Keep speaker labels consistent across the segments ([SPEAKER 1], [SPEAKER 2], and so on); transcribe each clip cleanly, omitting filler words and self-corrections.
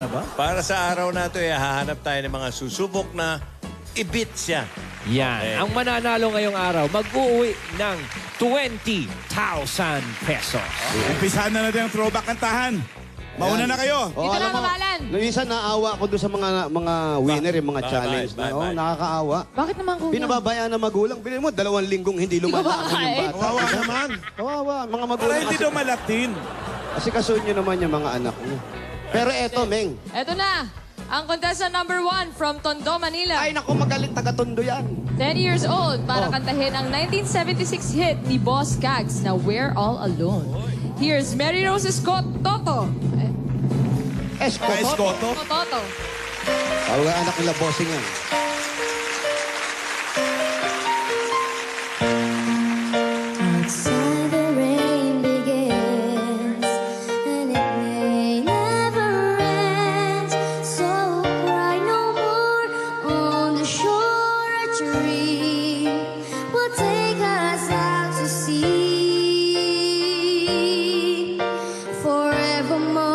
[SPEAKER 1] Ba?
[SPEAKER 2] Para sa araw na ito, hahanap tayo ng mga susubok na i-beat siya.
[SPEAKER 3] Yan.
[SPEAKER 2] Okay.
[SPEAKER 3] Ang mananalo ngayong araw, mag-uwi ng 20,000 pesos.
[SPEAKER 1] Umpisahan na natin ang throwback kantahan. Mauna na kayo.
[SPEAKER 4] Dito na, Kamalan.
[SPEAKER 5] Minsan naawa ko doon sa mga winner, yung mga challenge na.
[SPEAKER 2] Bakit?
[SPEAKER 5] Oh, nakakaawa.
[SPEAKER 4] Bakit naman, Kuya?
[SPEAKER 5] Pinababayaan ng magulang. Bilhin mo, 2 linggong hindi
[SPEAKER 4] Di ko
[SPEAKER 5] lumalaan yung
[SPEAKER 4] makain.
[SPEAKER 5] bata.
[SPEAKER 1] Kawawa naman.
[SPEAKER 5] Kawawa, mga
[SPEAKER 1] Para
[SPEAKER 5] magulang.
[SPEAKER 1] hindi daw malatin.
[SPEAKER 5] Kasi kasuhin nyo naman yung mga anak nyo. Pero eto, Meng.
[SPEAKER 4] Eto na. Ang contestant number 1 from Tondo, Manila.
[SPEAKER 5] Ay, naku, magaling taga-tondo yan.
[SPEAKER 4] 10 years old para kantahin ang 1976 hit ni Boss Gags na We're All Alone. Here's Mary Rose Scott Toto.
[SPEAKER 5] Escoto.
[SPEAKER 4] Toto.
[SPEAKER 5] Tawag ang anak nila, bossing yan.
[SPEAKER 6] Outside the rain begins, and it may never end. So cry no more on the shore. A dream will take us out to sea forevermore,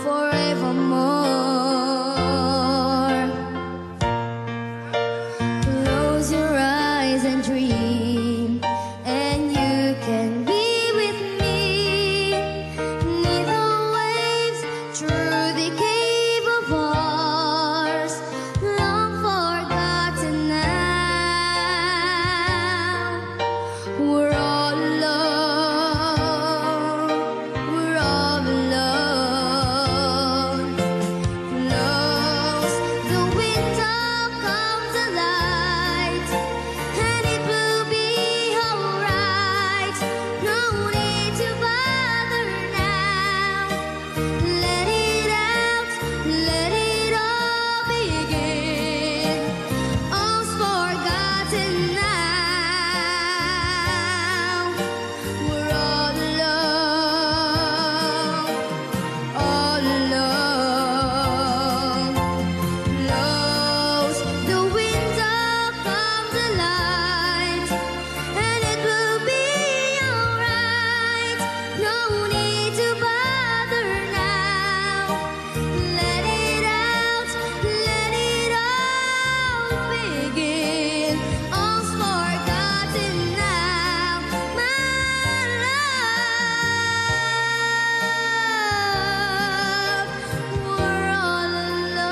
[SPEAKER 6] forevermore. Close your eyes and dream, and you can be with me. Neath the waves, through the cave of ours, long forgotten now. We're all alone. We're all alone. Blows the window comes the light, and it will be alright. No need to bother now. Let it out, let it all begin. All's forgotten now. We're all alone, all alone. Blows the window comes the light, and it will be alright. No need to bother now. Let it out, let it all begin. All's forgotten now, my love. We're all alone.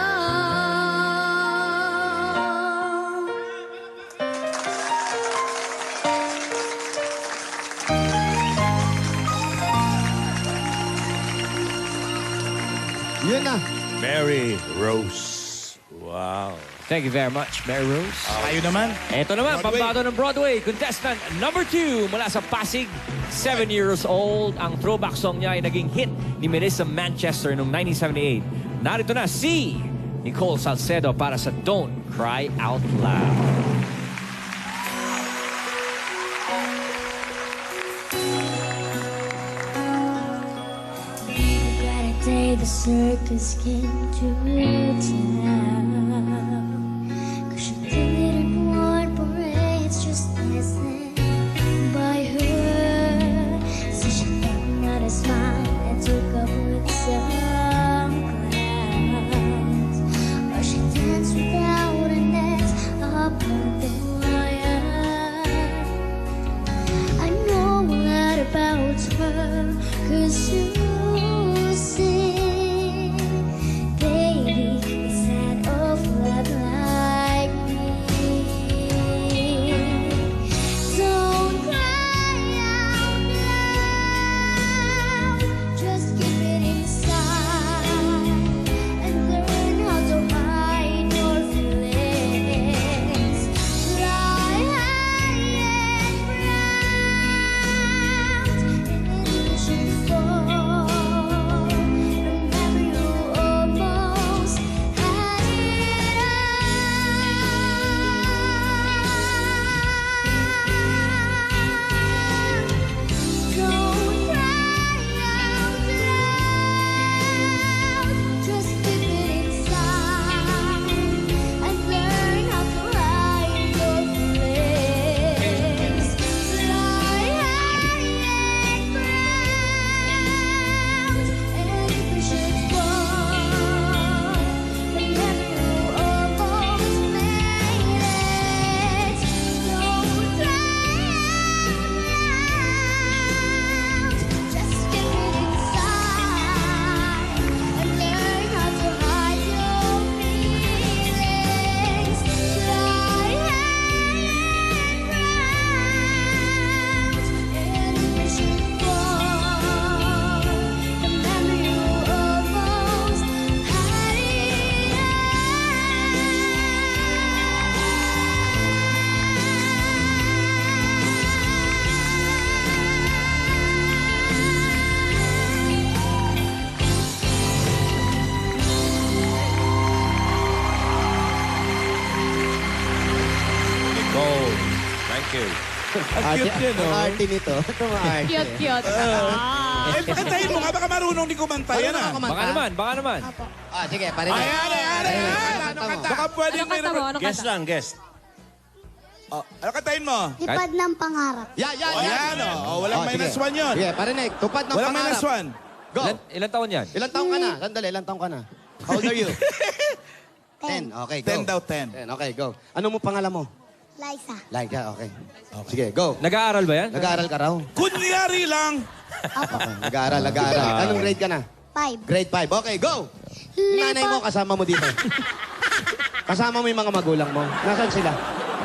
[SPEAKER 5] Yun na.
[SPEAKER 2] Mary Rose. Wow.
[SPEAKER 3] Thank you very much, Mary Rose.
[SPEAKER 1] Tayo naman.
[SPEAKER 3] Ito naman,
[SPEAKER 1] Broadway.
[SPEAKER 3] pambato ng Broadway, contestant number 2 mula sa Pasig, 7 years old. Ang throwback song niya ay naging hit ni Melissa Manchester noong 1978. Narito na si Nicole Salcedo para sa Don't Cry Out Loud.
[SPEAKER 6] Bright day, the circus came to town. 'Cause she didn't want parades, just dancing by her. So she found out a smile and took up with some clowns. Or she danced without a net upon the wire. I know a lot about her, 'cause you sing, baby, it's that awful
[SPEAKER 2] Okay.
[SPEAKER 1] Ang cute niya, no?
[SPEAKER 5] Ang arte nito. Ito ang arte.
[SPEAKER 4] Cute, cute.
[SPEAKER 1] Eh, pakantahin mo nga. Baka marunong di kumanta yan, ah.
[SPEAKER 3] Baka naman, baka naman.
[SPEAKER 5] Ah, sige, parinig.
[SPEAKER 1] Ayan. Baka pwede
[SPEAKER 4] Ano kanta mo? Ano
[SPEAKER 2] Guess
[SPEAKER 4] kanta?
[SPEAKER 2] lang, guess.
[SPEAKER 1] Oh, ano kantahin mo?
[SPEAKER 6] Lipad ng pangarap.
[SPEAKER 5] Yan.
[SPEAKER 1] Oh, yan, oh. Oh, walang minus one yun.
[SPEAKER 5] Sige, parinig. Tupad ng
[SPEAKER 1] Walang
[SPEAKER 5] pangarap.
[SPEAKER 1] minus one.
[SPEAKER 5] Go.
[SPEAKER 3] Ilan taon yan?
[SPEAKER 5] Ilang taong ka na? Sandali, ilang taong ka na? How old are you? 10. Okay, go.
[SPEAKER 1] 10 daw, 10.
[SPEAKER 5] 10, okay, go. Ano mo pangalan mo?
[SPEAKER 6] Liza.
[SPEAKER 5] Like, okay. Sige, go.
[SPEAKER 3] Nag-aaral ba yan?
[SPEAKER 5] Nag-aaral ka raw?
[SPEAKER 1] Kunyari lang.
[SPEAKER 5] Okay, nag-aaral. Anong grade ka na?
[SPEAKER 6] 5.
[SPEAKER 5] Grade 5. Okay, go! Nanay mo, kasama mo dito. Kasama mo yung mga magulang mo. Nasaan sila?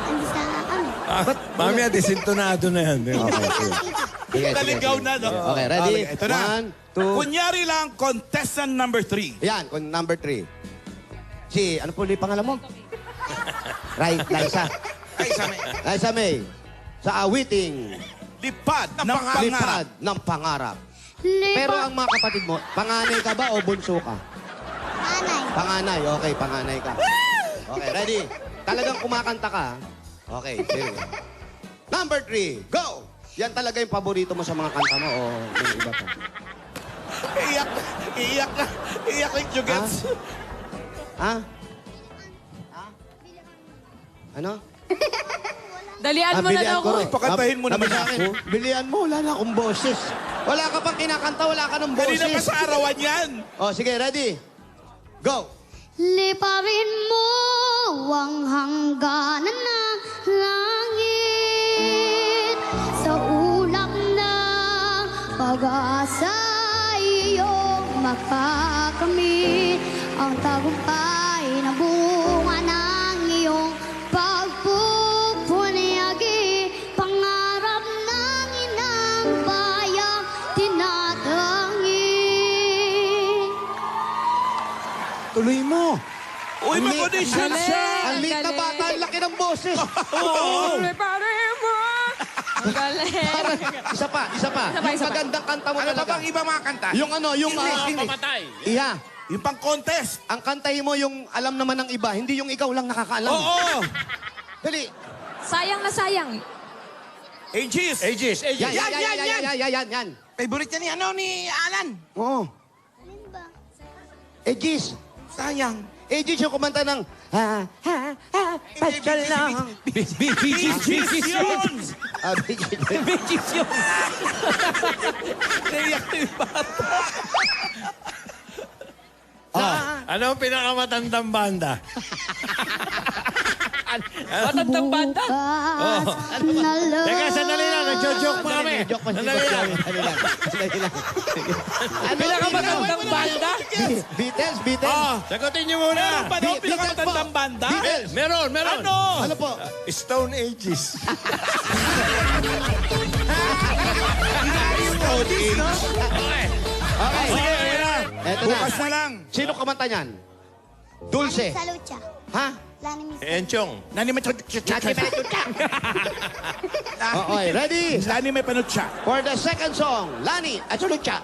[SPEAKER 6] Andi sa ano?
[SPEAKER 2] Mami, disintonado na yan.
[SPEAKER 5] Okay, sige. Sige,
[SPEAKER 1] Naligaw na, no?
[SPEAKER 5] Okay, ready?
[SPEAKER 1] Okay, ito na.
[SPEAKER 5] 1, 2.
[SPEAKER 1] Kunyari lang, contestant number 3.
[SPEAKER 5] Yan, number 3. Si, ano po ulit pangalan mo? Liza. Liza May. Sa awiting.
[SPEAKER 1] Lipad ng pangarap.
[SPEAKER 5] Lipad ng pangarap. Pero ang mga kapatid mo, panganay ka ba o bunso ka?
[SPEAKER 6] Anay.
[SPEAKER 5] Panganay, okay, panganay ka. Okay, ready? Talagang kumakanta ka. Okay, sige. Number 3, go! Yan talaga yung paborito mo sa mga kanta mo o may iba pa?
[SPEAKER 1] Iyak like you gets.
[SPEAKER 5] Ha? Ano?
[SPEAKER 4] Dalian mo na daw ko.
[SPEAKER 1] Pakantahin mo naman
[SPEAKER 5] Sabi sa akin,
[SPEAKER 1] ako.
[SPEAKER 5] Bilian mo, wala na akong boses. Wala ka pang kinakanta, wala ka ng boses.
[SPEAKER 1] Kanina pa sa arawan yan.
[SPEAKER 5] Oh, sige, ready? Go!
[SPEAKER 6] Liparin mo ang hangganan ng langit sa ulap ng pag-asa iyong makakamit ang tagumpay na bunga ng iyong pagpupunyagi pangarap ng inang bayang tinatangi.
[SPEAKER 5] Tuloy mo.
[SPEAKER 1] Uy,
[SPEAKER 5] Ang
[SPEAKER 1] mag-audition
[SPEAKER 4] Galing.
[SPEAKER 1] siya.
[SPEAKER 5] Ang liit na
[SPEAKER 4] galing.
[SPEAKER 5] bata, ang laki ng boses.
[SPEAKER 4] Liparin mo. Ang galing.
[SPEAKER 5] Isa pa.
[SPEAKER 4] Isa pa,
[SPEAKER 5] Yung
[SPEAKER 4] isa pa.
[SPEAKER 5] magandang kanta mo
[SPEAKER 1] Ano pa
[SPEAKER 5] talaga.
[SPEAKER 1] bang iba mga kanta?
[SPEAKER 5] Yung ano, yung... Iya.
[SPEAKER 1] Yung pang-contest.
[SPEAKER 5] Ang kantahin mo yung alam naman ng iba, hindi yung ikaw lang nakakaalam.
[SPEAKER 1] Oo.
[SPEAKER 5] Dali.
[SPEAKER 4] Sayang na sayang.
[SPEAKER 1] Aegis.
[SPEAKER 2] Aegis.
[SPEAKER 5] Yan.
[SPEAKER 1] Favorite niya ni ano ni Alan.
[SPEAKER 5] Oo.
[SPEAKER 6] Alin ba?
[SPEAKER 5] Aegis.
[SPEAKER 1] Sayang.
[SPEAKER 5] Aegis yung kumanta ng... Pasyal lang.
[SPEAKER 1] Aegis yun.
[SPEAKER 5] Aegis.
[SPEAKER 3] Bitches yun.
[SPEAKER 1] Naiyak na yung bata.
[SPEAKER 2] Ano ang pinakamatandang banda?
[SPEAKER 3] Matandang banda.
[SPEAKER 6] Bukas na lang.
[SPEAKER 2] Teka, sandali lang. Nagjo-joke pa kami.
[SPEAKER 5] Joke pa si
[SPEAKER 2] Sandali lang.
[SPEAKER 5] Sandali lang.
[SPEAKER 3] Pinakamatandang banda.
[SPEAKER 5] Beatles.
[SPEAKER 2] Sagutin niyo muna.
[SPEAKER 1] Meron pa daw pinakamatandang banda?
[SPEAKER 2] Meron.
[SPEAKER 1] Ano?
[SPEAKER 5] Ano po?
[SPEAKER 2] Stone Ages.
[SPEAKER 5] Okay.
[SPEAKER 1] Sige, ayan na.
[SPEAKER 5] Eto na.
[SPEAKER 1] Bukas na lang.
[SPEAKER 5] Sino kumanta niyan? Dulce.
[SPEAKER 6] Sa lucha.
[SPEAKER 5] Ha?
[SPEAKER 6] Lani Miss.
[SPEAKER 2] Enchong.
[SPEAKER 1] Nani may
[SPEAKER 5] Okay, ready?
[SPEAKER 1] Nani may panutsa.
[SPEAKER 5] For the second song, Lani at Sulucha.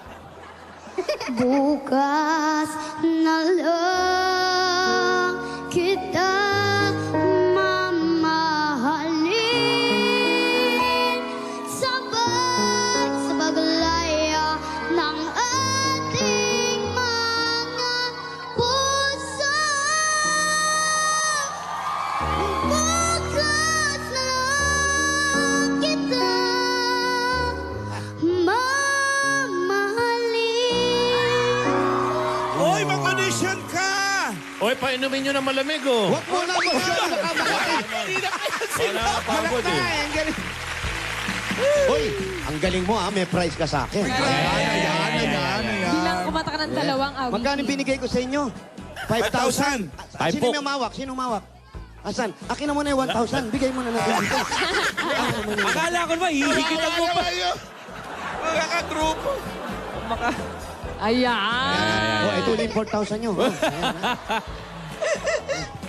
[SPEAKER 6] Bukas na lang kita mamahalin sabay sa paglaya ng ating mga puso. Bukas na lang kita mamahalin.
[SPEAKER 1] Hoy, mag-audition ka!
[SPEAKER 2] Oy, painumin nyo ng malamig, oh.
[SPEAKER 5] Huwag mo na masyado nakamakati.
[SPEAKER 2] Wala ka pagod, eh.
[SPEAKER 5] Ang galing. Hoy, ang galing mo may prize ka sa akin.
[SPEAKER 4] Bilang kumata ka ng dalawang awit.
[SPEAKER 5] Magkano binigay ko sa inyo? 5,000.
[SPEAKER 1] 5,000.
[SPEAKER 5] Sino may mawak? Sino mawak? Asan? Akin na muna yung 1,000. Bigay mo na natin dito.
[SPEAKER 3] Akala ko ba, hihigitan mo pa.
[SPEAKER 1] Magkakagrupo.
[SPEAKER 4] Ayan.
[SPEAKER 5] Oh, ito ulit 4,000 nyo. Oh, ayan, ha?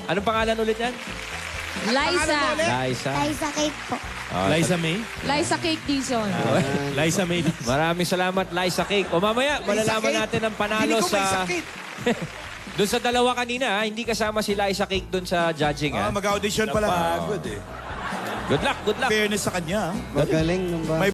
[SPEAKER 3] Anong pangalan ulit yan?
[SPEAKER 4] Liza.
[SPEAKER 3] Liza.
[SPEAKER 6] Liza Cake po.
[SPEAKER 1] Liza May?
[SPEAKER 4] Liza Cake Dizon.
[SPEAKER 1] Liza May.
[SPEAKER 3] Maraming salamat, Liza Cake. O mamaya, malalaman natin ang panalo sa... Doon sa dalawa kanina, ha? Hindi kasama si Liza Cake doon sa judging. Ha?
[SPEAKER 1] Mag-audition pala.
[SPEAKER 2] Pagod, eh.
[SPEAKER 3] Good luck, good luck.
[SPEAKER 1] Fairness sa kanya.
[SPEAKER 5] Magaling ng ba?
[SPEAKER 1] May